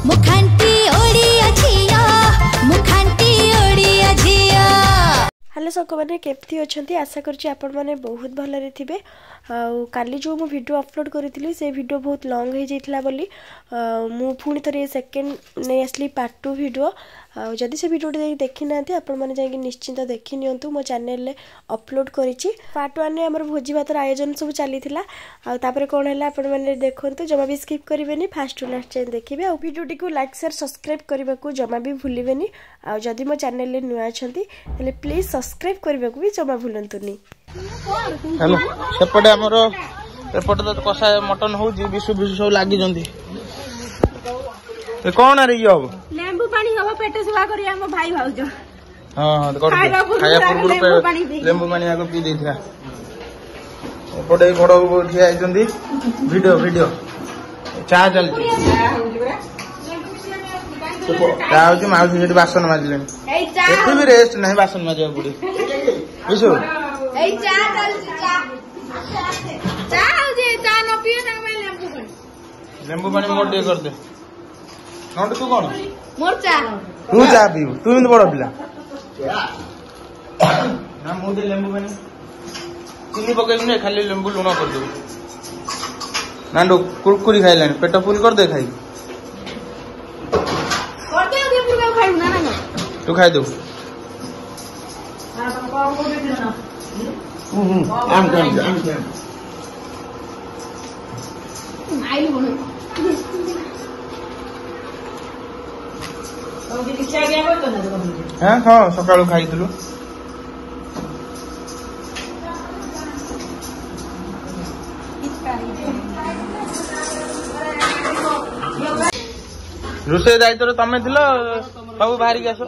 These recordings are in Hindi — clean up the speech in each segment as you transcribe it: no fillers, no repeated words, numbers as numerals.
मुखांती ओडिया झिया मुखांती ओडिया झिया। हेलो सक मैंने केमती अच्छा आशा करुँच आपण मैंने बहुत भलरे थे। काली जो मु वीडियो अपलोड करी से वीडियो बहुत लॉन्ग हो जाता बोली मु पुणी थे सेकेंड नहीं आसली पार्ट 2 वीडियो। जदि से वीडियो देखी ना आपने निश्चिंत देखी नियंतु मो चैनल अपलोड करी। पार्ट 1 आम भोजी भातर आयोजन सब चली कौन है आपने देखो जमा भी स्किप करेंगे फास्ट टू लास्ट टाइम देखिए। आ वीडियो को लाइक शेयर सब्सक्राइब करने को जमा भी भूलें। आदि मो चैनल नुआ अच्छा प्लीज सब्सक्राइब करने को भी जमा भूलुनी। हेलो सेपटे आमर एपटे तो कषा मटन हो विशु विशु सब लगी कौन अरे ये हम लेंबू पानी हम पेट सेवा करी हम भाई भाउज। हां खाया पूर्व लेंबू पानी आगे पी देथिया। एपटे बड़ ठिया आइजंदी वीडियो वीडियो चा चलती चा होची माउसी जेटी बासन माजले एठी भी रेस्ट नहीं बासन माजिया पड़ी विशु ए चा चलती चा चा जे चा न पियो ना मैं लेंबू पानी मोर दे कर दे नोट तू कौन मोर चा तू चा पीबू तू भी बड़ पिला ना मु दे लेंबू पानी चिनी पकेल ने खाली लेंबू लुण कर दे नांडो कुरकुरी खाइलानी पेट फुल कर दे खाई खाई ना ना तू खाई दो आम हाँ सकाळु खाइलु रोषे दायित्व तमें थिल सब बाहर की आस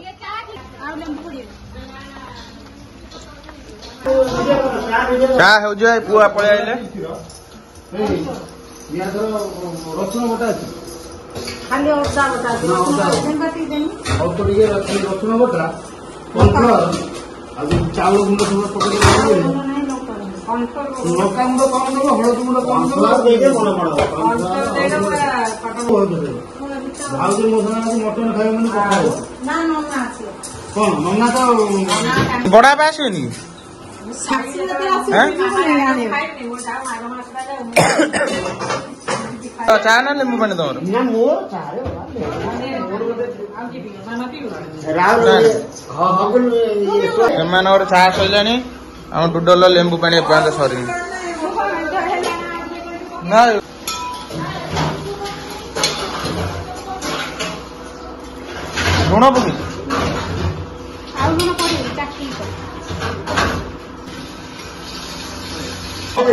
चा हो पुआ पड़े आइले रसुण बटा खाली ओसा बता रसुण बटा चाउल गुंड सब पकड़ लका गुंड कम दब हलदी गुंड कम भाजी मसला मटन खाए कौन नन्ना तो बड़ा पास नहीं चा ना लेंबू पानी तुम से चा सैला आम टोटल लेंबू पानी एपर्त सरी ना लुण पकी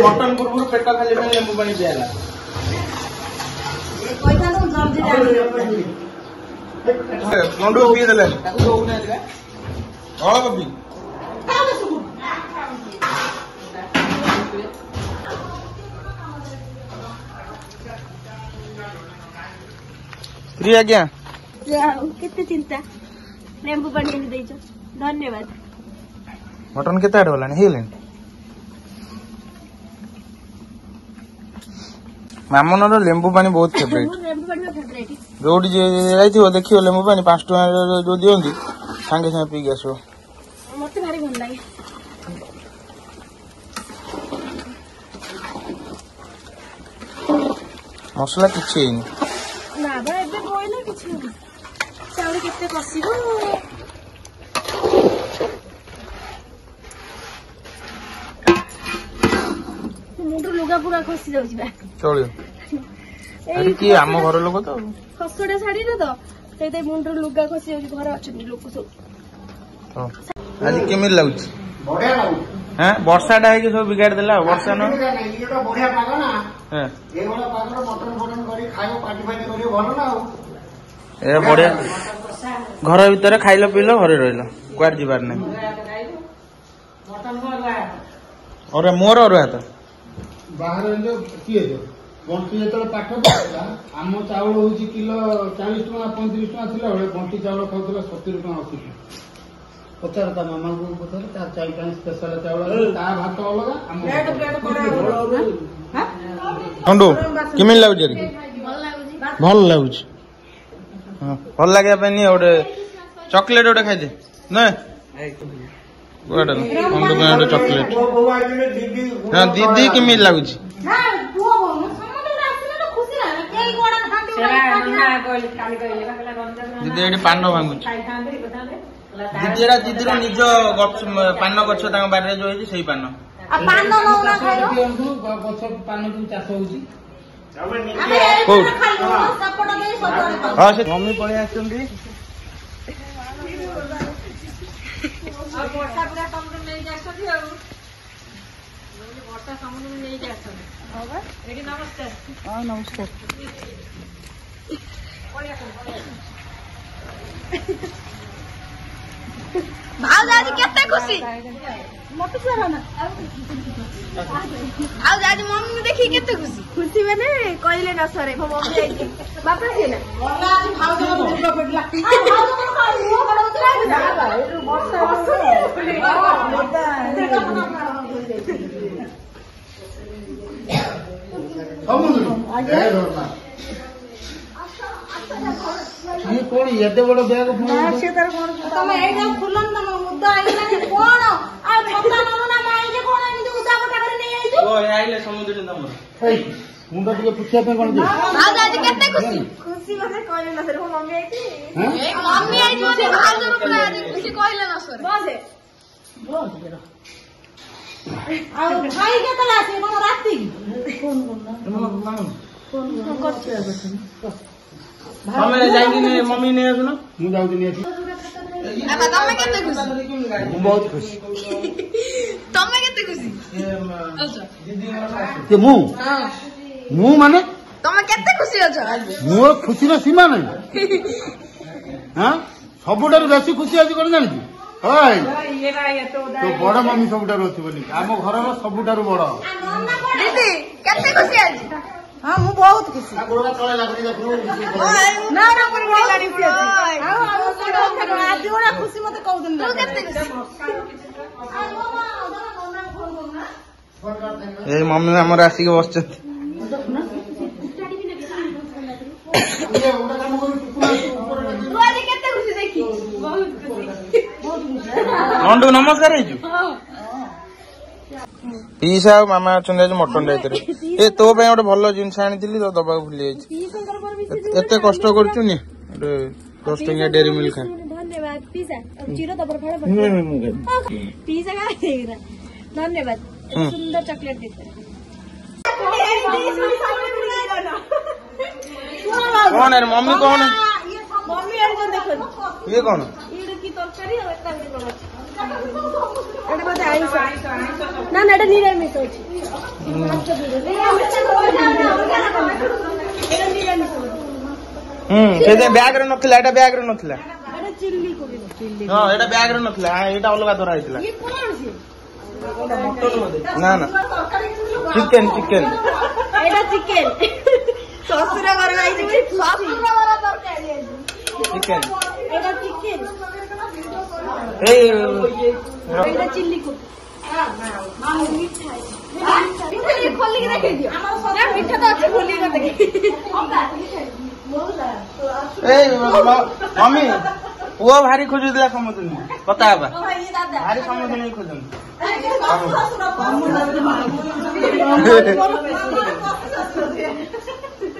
मटन पूर्व पेट खाली लेंबू पानी पिला लंडू पी दे अल्प पी प्रिय आज्ञा केते चिंता लेंबू पानी देइछ धन्यवाद। मटन केते आड होलानी हेले मामनर लेंबू पानी बहुत फेवरेट लेंबू पानी फेवरेट रोड जे जाइथियो देखियो लेंबू पानी 5 टका जो दियंती संगे संगे पी गसो मते भारी भल लागे। मसला किछि ना बा एबे कोइला किछि नै चाउल केते कसिबो मुंडो लुगा पूरा खसी जाउछि बा चलियो अरे की आम घर लोक तो खसडा साड़ी रे तो सेते मुंडो लुगा खसी जाउछि घर अछनी लोक सब आज केमिल लागुछि बढ़िया लागु हैं वर्षा डा है सब बिगाड़ देला वर्षा न ये तो बढ़िया पाग ना हां ए वाला पाग रो मटन फटन करी खायो पार्टी फाटी करियो भलो ना ए बढ़िया घर भीतर खाइलो पीलो घरे रहिलो कुआर जिबार नै अरे मोर और हाथ बाहर जो किए जो बंटी जो पाठ पढ़ा आम चाउल हूँ किलो 40 टका 35 टका थिला बेले बंटी चाउल खाऊला 70 टका 80 टका पचार ता मामा को पचार ता चाय पानी स्पेशल चाउल ता भात अलग खंडू केमिन लागुछ रे भल लागुछ भल लगे गोटे चॉकलेट गोटे खाई ना चॉकलेट हाँ दीदी केमी लगुच दीदी ये पान भांगुच दीदी दीदीर निज पान गछ बारे जो है पान हाँ से मम्मी पलि आस नमस्कार भाउज आज केते खुशी मत सरना आज आज मम्मी देखि केते खुशी खुशी माने कहले न सरे मो मम्मी आई बापा छै ना आज भाउज दुर्गा पडला भाउज को खाली वो बडौतला ना वर्षा ये कौन एते बड़ बैग तमे एटा फुलन तम मुद्दा आइला कोन आ पता नमुना माई जे कोन एंदी उदा पटा करे नै आइछु ओ आइले समुद्र नंबर ए मुंडा टिके पुछिया पे कोन दे आज आज केते खुशी खुशी माने कहले न सरे मम्मी आइछि ए मम्मी आइछि माने भाउज रुपला आज खुशी कहले न सरे बस आ भाई के तला से कोन राती कोन करछ हमें जाएंगे नहीं मम्मी नहीं सुनो मु जाउ दिने अब तमे केते खुशी मु बहुत खुशी तमे केते खुशी दीदी के मु मु माने तमे केते खुशी अछ मो खुशी रो सीमा नहीं हां सबुटार बेसी खुशी आज कोन जानि ओय तो बड़ मम्मी सबुटार अछि बोली हम घर रो सबुटार बड़ दीदी केते खुशी आज हां मु बहुत खुशी गोड़ा तळे लागली देखु ना ना पर बड़ी गाड़ी पे आज बड़ा खुशी मते कहू दिन तू केते खुशी ए मम्मी हमर आसी के बस छथि तू आज केते खुशी देखी बहुत खुशी नंदू नमस्कार हेजु पीसा मामा अच्छा मटन ए तो गोटे भल जिन आनी तो दबा भूली एत कष्ट करुचु 10 टंकिया डेरी मिल्क खा धन्यवाद पिज्जा जीरो दबर फाड़ पिज्जा का धन्यवाद सुंदर चॉकलेट देते कौन है मम्मी कौन है मम्मी और कौन देखो ये कौन ये की तरकारी और तरकारी बना एटा बोले आइस ना ना एटा निरामिष होछि केते बैग रे नथिला एटा बैग रे नथिला एटा चिल्ली कोबी चिल्ली हां एटा बैग रे नथिला एटा अलगा धरा आइतला ये कोन छै ना ना चिकन चिकन एटा चिकन ससुर घर आई ससुर घर तरकारी चिकन एटा चिकन ए एटा चिल्ली कोबी मिठाई खोली के देखि दियो ना मिठा तो अच्छे खोली के देखि ए मम्मी वो भारी खोजुला समझ पता है भारी समझ नहीं खोजन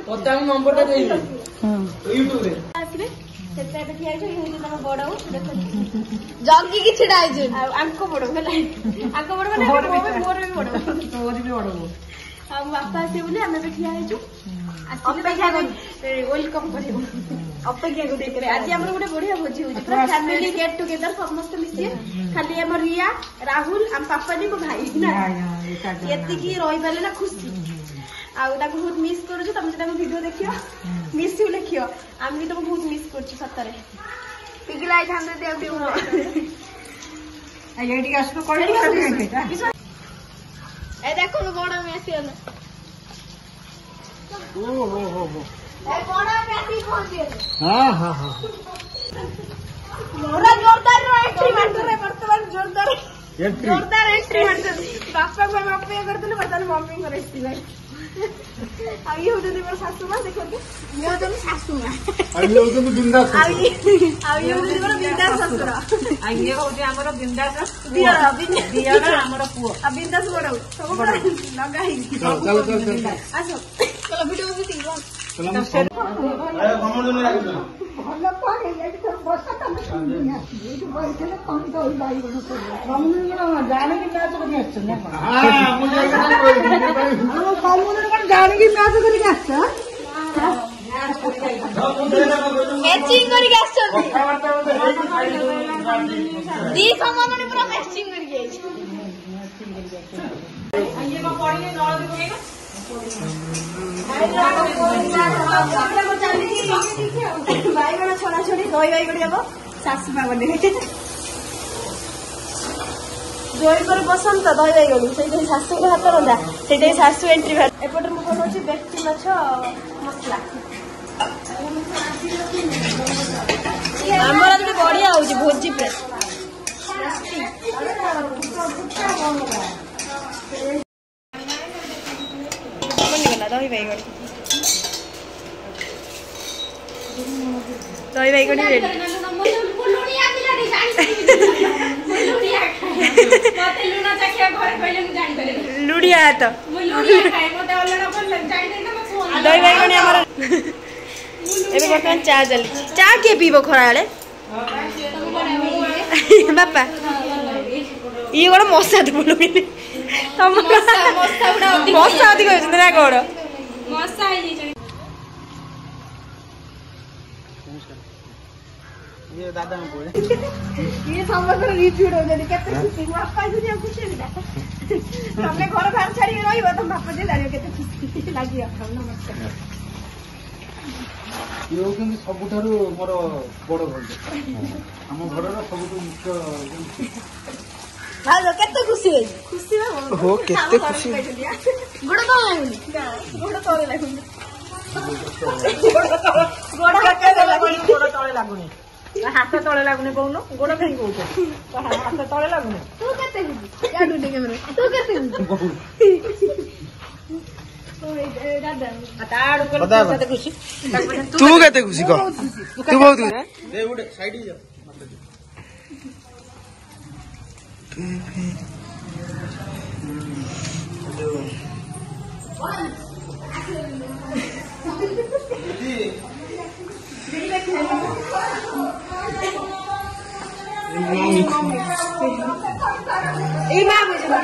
पता नंबर दे यूट्यूब रे सेटा पे ठिया छै हिंदी तम बड़ाऊ देखो जग्गी की छिड़ाई छै आंको बड़ो होला आंको बड़ो माने मोर भी बड़ो तोरी भी बड़ो हम बापा से बोले हमें पे ठिया हैछु अपेक्षा कर वेलकम करियो अपेक्षा को देख रे आज हमर गोटे बढ़िया भोजी होछि पूरा फैमिली गेट टुगेदर समस्त मिसिए खाली हम रिया राहुल हम पापा जी को भाई ना एति की रहि पाले ना खुशी आ ताको बहुत मिस करू छ तुम जे ताको वीडियो देखियो मिस यू लिखियो हम भी तुमको बहुत मिस करछु सतरे पिघलाई थांदे देव देव आ एडी आसको कोड़ी ए देखो नो बड़ा में आसीला ओ हो ए बड़ा में आसी पहुंच गए हां हां हां मोरा जोरदार एंट्री मारतो रे वर्तमान जोरदार एंट्री एंट्री मारतो बापा को हम अपेक्षा करतले बर्तन मम्मी करे इसलाई ଆଉ ଇଏ ହଉଛନ୍ତି ମୋର ଶାଶୁ ମା ଦେଖନ୍ତୁ ଇଏ ହଉଛନ୍ତି ଶାଶୁ ମା ଆଉ ଇଏ ହଉଛନ୍ତି ବିନ୍ଦାସ ଆଉ ଇଏ ହଉଛନ୍ତି ମୋର ବିନ୍ଦାସ ଶ୍ୱଶୁର ଆଉ ଇଏ ହଉଛି ଆମର ବିନ୍ଦାସ ଦିଅର ଆମର ପୁଅ ଆଉ ବିନ୍ଦାସ ବଡ ସବୁ ଲଗା ହେଇଛି ଚାଲ ଚାଲ ଚାଲ ଆସ ଚଲ ଭିଡିଓ ମିଟିଂ ଚାଲ ଭଲ କଣ ଏଇଠି ତ ବର୍ଷା ତମେ ଏଇଠି ବସିଥିଲେ କଣ ଦହି ବାଇଗଣ ଜାଣିକି ମ୍ୟାଚ କରିକି ଆସିଛ ନା କଣ କଣ ଜାଣିକି ମ୍ୟାଚ କରିକି ଆସିଛ ମ୍ୟାଚିଂ କରିକି ଆସିଛନ୍ତି ଦି ସମାନ ପୁରା ମ୍ୟାଚିଂ କରିକି ଆଇଛି ବାଇଗଣ ଛଣା ଛଡି ଦହି ବାଇଗଣ ହବ ଶାଶୁ ମା ବନେଇବେ ଜୟଙ୍କର ପସନ୍ଦ ତ ଦହି ବାଇଗଣ ସେଇଥିପାଇଁ ଶାଶୁଙ୍କ ହାତ ରନ୍ଧା ସେଇଥିପାଇଁ ଶାଶୁ ଏଣ୍ଟ୍ରି ବାହାର ଏପଟେ ମୁଁ ବନଉଛି ବେକଟି ମାଛ ମସଲା ଆମର ଯଦି ବଢିଆ ହଉଛି ଭୋଜି ପ୍ରେସ ଦହି ବାଇଗଣ ଦହି ବାଇଗଣ ରେଡି ଲୁଣିଆ ହାତ ଦହି ବାଇଗଣ ଆମର ଏବେ ବର୍ତ୍ତମାନ ଚା ଚାଲିଛି ଚା କିଏ ପିଇବ ଖରାବେଳେ ବାପା ଇଏ କଣ ମଶା ବୁଲୁନି ମଶା ଅଧିକ ହଉଛନ୍ତି ନା କଣ ମଶା ହେଇଯାଇଛନ୍ତି ଇଏ ସମସ୍ତଙ୍କର ରିଭ୍ୟୁ ଦଉଛନ୍ତି କେତେ ଖୁସି ମୋ ବାପା ଯଦି ଆଉ ଖୁସି ହେବି ନା ତମେ ଘର ବାହାର ଛାଡିକି ରହିବ ତମ ବାପା ଯେ ଜାଣିବ କେତେ ଖୁସି ଲାଗିବ ନମସ୍କାର ଇଏ ହଉଛନ୍ତି ସବୁଠାରୁ ମୋର ବଡ ଭଞ୍ଜ ଆମ ଘରର ସବୁଠୁ ମୁଖ୍ୟ ଭାଉଜ କେତେ ଖୁସି ହେଇଛି ଖୁସି କେତେ ଖୁସି ଗୋଡ ତଳେ ଲାଗୁନି ଗୋଡ ତଳେ ଲାଗୁନି ଗୋଡ ତଳେ ଲାଗୁନି ହାତ ତଳେ ଲାଗୁନି କହୁନ ଗୋଡ କାହିଁ କହୁଛ ହାତ ତଳେ ଲାଗୁନି ତୁ କେତେ ଖୁସି ତୁ କେତେ ଖୁସି ତୁ କେତେ ଖୁସି କହ ତୁ ବହୁତ এই মা বুঝে মা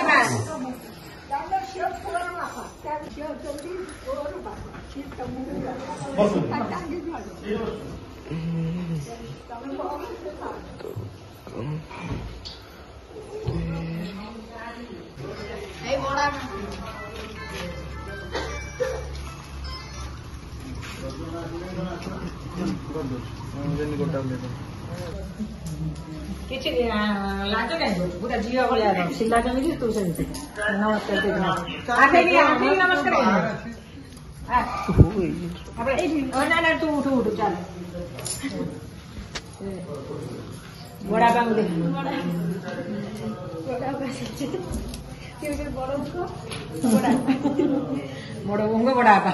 এই বড়া କିଛି ଲାଜ କାହିଁ କରୁଛୁ ପୁରା ଝିଅ ଭଳିଆ ଶିଲା ଯେମିତି ତୁ ସେମିତି ନମସ୍କାର ନା ତୁ ଉଠୁ ଉଠୁ ଚାଲ ବଡା ବାବୁ ଦେଖ ବଡ ବୋଉଙ୍କ ବଡା ବାପା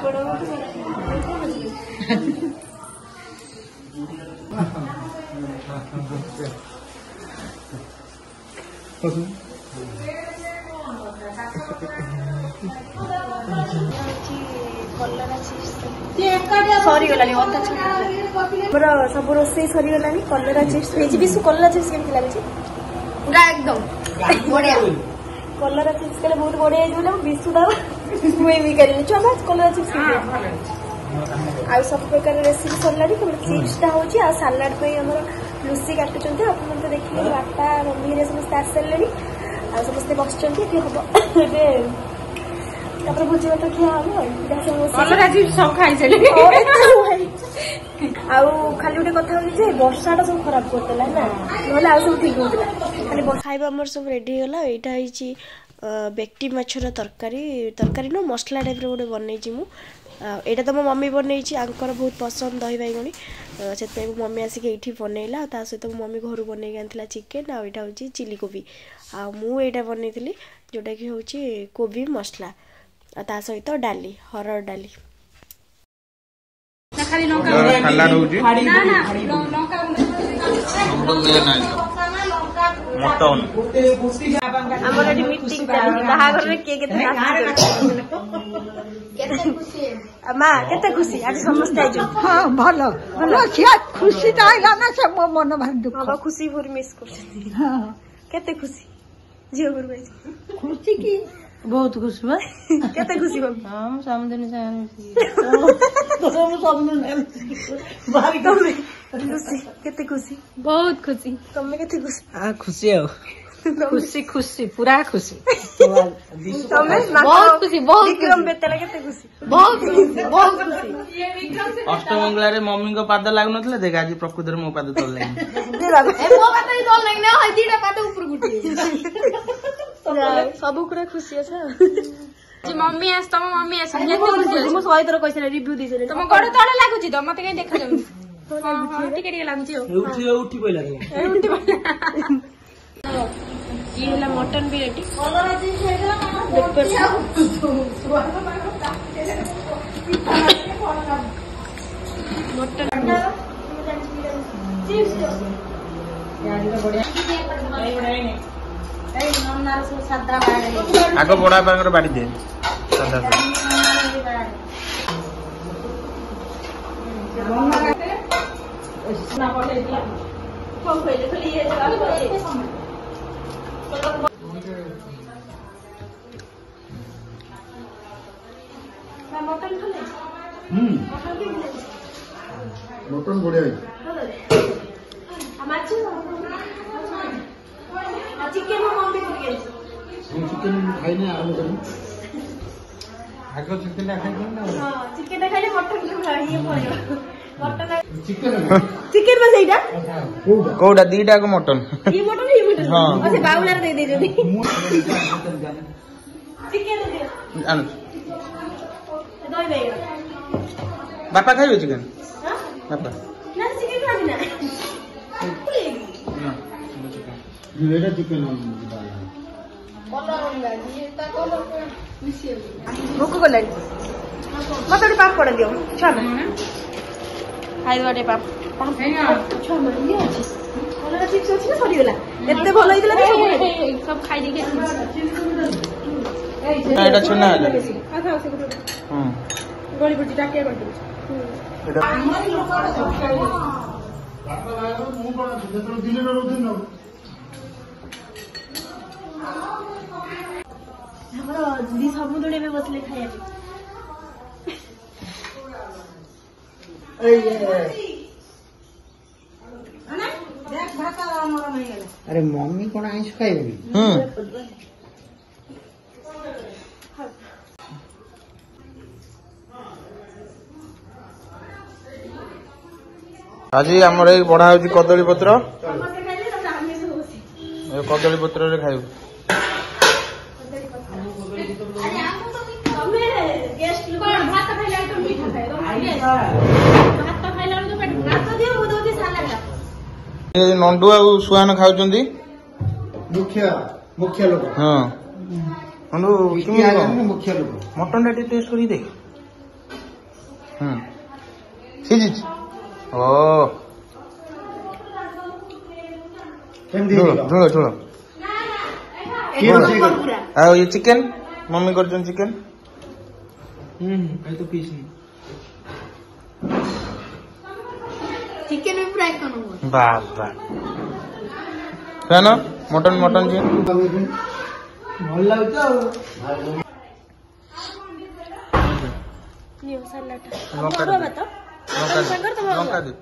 ସରିଗଲାଣି ମୋର ସବୁ ରୋଷେଇ ସରିଗଲାଣି କଲରା ଚିପ୍ସ ହେଇଛି ବିଶୁ କଲରା ଚିପ୍ସ କେମିତି ଲାଗୁଛି ପୁରା ଏକଦମ ବଢିଆ କଲରା ଚିପ୍ସ କଲେ ବହୁତ ବଢିଆ ହେଇଯିବ ନା ବିଶୁ ଟା ମୁଇଁ କରିନି ଛୁଆ କଲରା ଚିପ୍ସ ଆଉ ସବୁ ପ୍ରକାର ରେସିପି ସରିଲାଣି କେବଳ ଚିପ୍ସଟା ହଉଛି ଆଉ ସାଲାଡ ପାଇଁ ଆମର ଲୁସି କାଟୁଛନ୍ତି ଆପଣ ତ ଦେଖିଲେ ବାପା ମମି ହେରିକା ସମସ୍ତେ ଆସିସାରିଲେଣି ଆଉ ସମସ୍ତେ ବସିଛନ୍ତି ଏଠି ହବ ଏବେ ତାପରେ ଭୋଜି ଭାତ ଖିଆ ହବ ଆଉ ଖାଲି ଗୋଟେ କଥା ହଉଛି ଯେ ବର୍ଷାଟା ସବୁ ଖରାପ କରିଦେଲା ନା ନହେଲେ ଆଉ ସବୁ ଠିକ ହଉଥିଲା ଖାଲି ଖାଇବା ଆମର ସବୁ ରେଡି ହେଇଗଲା ଏଇଟା ହେଇଛି ବେକଟି ମାଛର ତରକାରୀ ନୁହଁ ମସଲା ଟାଇପ୍ର ଗୋଟେ ବନେଇଛି ମୁଁ ଏଇଟା ତ ମୋ ମମି ବନେଇଛି ଆଙ୍କର ବହୁତ ପସନ୍ଦ ଦହି ବାଇଗଣି ସେଥିପାଇଁ ମୋ ମମି ଆସିକି ଏଇଠି ବନେଇଲା ଆଉ ତା ସହିତ ମୋ ମମି ଘରୁ ବନେଇକି ଆଣିଥିଲା ଚିକେନ୍ ଆଉ ଏଇଟା ହେଉଛି ଚିଲି କୋବି ଆଉ ମୁଁ ଏଇଟା ବନେଇଥିଲି ଯେଉଁଟାକି ହେଉଛି କୋବି ମସଲା ता सहित डाली हरड़ डाली खाला रहुची मटन हमर एटी मीटिंग चली बाहागर रे के केते मां केते खुशी आज समस्त आइजो हाँ भल भल सिया खुशी आइला ना से मो मन भारी दुख बाबा खुशी भर मिस करछी हाँ केते खुशी जियो भर भाई खुशी की बहुत खुशी बा केते खुशी बाबा हम सामने से भारी कमे खुशी केते खुशी बहुत खुशी कमे केते खुशी आ खुशी हो खुशी खुशी पूरा खुशी तमे बहुत खुशी बहुत विक्रम बेतला केते खुशी बहुत खुशी बहुत खुशी अष्टमंगला रे मम्मी को पाद लागु नथले देख आज प्रकृति रे मो पाद तल लाइन दे बाबा ए मो पाद ही तल लाइन है दीटा पाद ऊपर गुटी सब कुरा खुशी আছে जी मम्मी आस तम मम्मी आस केते खुशी मो 100 थर कहछले रिव्यू दिसले तम गड़ तळे लागुची त मते कहीं देखा जाउ टिके टिके लागुची हो उठी पहिला ये होला मटन भी रेडी आग बड़ा पाकर बाड़ी दे सादा मटन बढ़िया चिकेन मम्मी को दिए चिकेन खाई ना आलू करी आगो चिकेन खाइ ना हां चिकेन खाइले मटन खाइ ये पड़ियो मटन चिकेन चिकेन बस एटा कोडा दीटा को मटन ये मटन हां असे बाउला रे दे दे चिकेन दे आनु दई दे बापा खाइबे चिकेन हां बापा ना चिकेन खाबी ना ना ये चिकेन भूख गलानी मत गोटे पाप पड़ दियो छुआ खाई गोटे पाप छुआ ये अच्छे कलर चिप्स अच्छे ना सरीगला एते भल होइतला सब खाई देके एटा छुना है अच्छा से गोटे गोली बुटी टाके कर एटा हमरो दी समुद्र में बसले खाया अरे मम्मी कौन आइस खाइबे आज आमर एक बढ़ा हो कदली पत्र कदली पत्र रे खाइबू नंडू आ सुहान खाऊ मुख्य मुख्य लोग हाँ नंडू मुख्य लोग मटन टा टेस्ट कर देख सीझी ओ झोल झोल आ ये चिकन मम्मी कर चिकन तो पीस चिकन भी फ्राई करूंगा बाबा ना मटन मटन जी भल लगता नियो सलाड लंका मोर बात लंका दे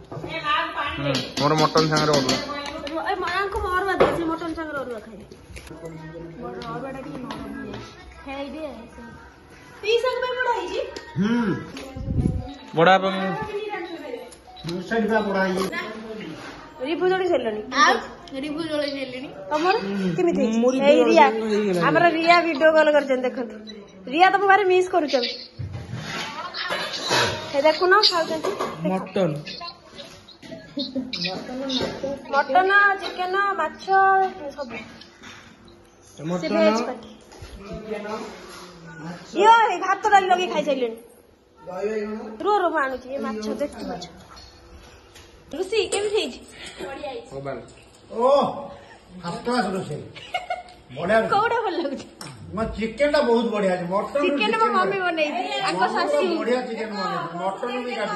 मोर मटन संगे ओडला ए मां को मोर बात से मटन संग रोल खाई मोर बड़ा की मोर खाई दे ती संग में बड़ा है जी बड़ा साइड का पड़ा ये रिभु जोड़ी सेलनी रिभु जोड़ी नेलेनी तमर केमिति ए रिया हमरा रिया वीडियो कॉल करछन देखत रिया तो बारे मिस करूछन हे देखु ना खाउछन मटन मटन चिकन माछ सब मटन यो भात डाली लगे खाई सारे रो रो आणु माछ देख माछ रुसी केमी ओ फर्स्ट क्लास रोषे बढ़िया कौड़ा भल लगुच चिकेन टा बहुत बढ़िया है मटन चिकेन मो मम्मी बनै आको सासी बढ़िया चिकेन बनै मटन भी काटी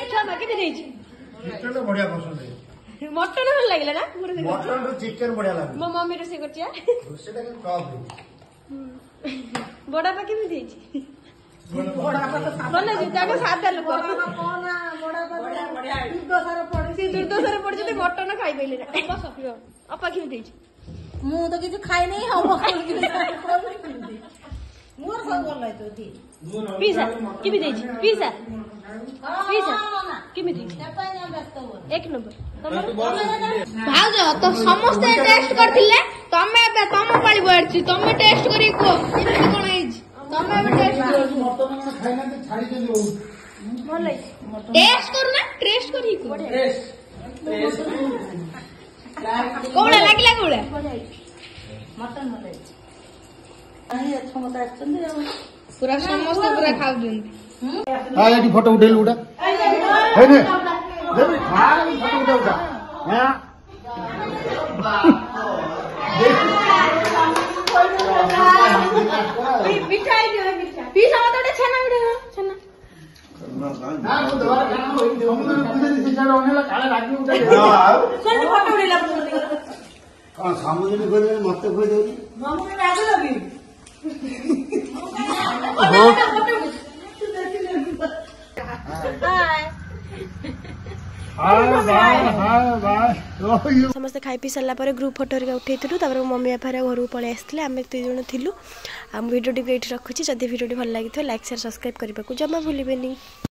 अच्छा बाकी दे छी चिकेन तो बढ़िया पसंद है मटन भल लागला ना मटन तो चिकेन बढ़िया लागे मो मम्मी रोसे करछिया रोसेटा के टॉप है बड़ा पाके भी देछि बड़ा जी जाको सादा लोक कोना बड़ा बढ़िया दुर्दशार पड़े से दुर्दशार पड़े जते मटन खाई पइले ना बस अपा कि देछि मु तो किछ खाइ नै हम मोर सब बोल नै तो दी पिज्जा कि भी देछि पिज्जा पिज्जा कि भी देछि एक नंबर भाउज तो समस्त टेस्ट करथिले तमे तम पाली बढछि तमे टेस्ट करी को केते कोन आइछ तमे टेस्ट मटन खाइना तो छाड़ी दे भलै टेस्ट करना टेस्ट करी को कोड़ा लागिला कोड़ा मटन मलाई अनि क्षमता आछन पूरा समस्त पूरा खाउ दिन हां ये फोटो उठेल उठा है ने देबी हां फोटो उठा हां मिठाई दे मिठाई पीसा मत छना उडे छना ना वो दवा काम होई समुद्र पूजे दिसाडा ओनेला काळे रागी उठा कोन फोटो उडेला हां समुद्र कोइ मत कोइ देउनी मम्मी राजू लबी समस्ते खाई पी सारा ग्रुप फोटो उठे मम्मी बापा घर को पलि आसते आम 3 जन थिलु भिडियो ये रखुच्छी जब भिडियो भल लगी लाइक शेयर सब्सक्राइब करने को जमा भूलें।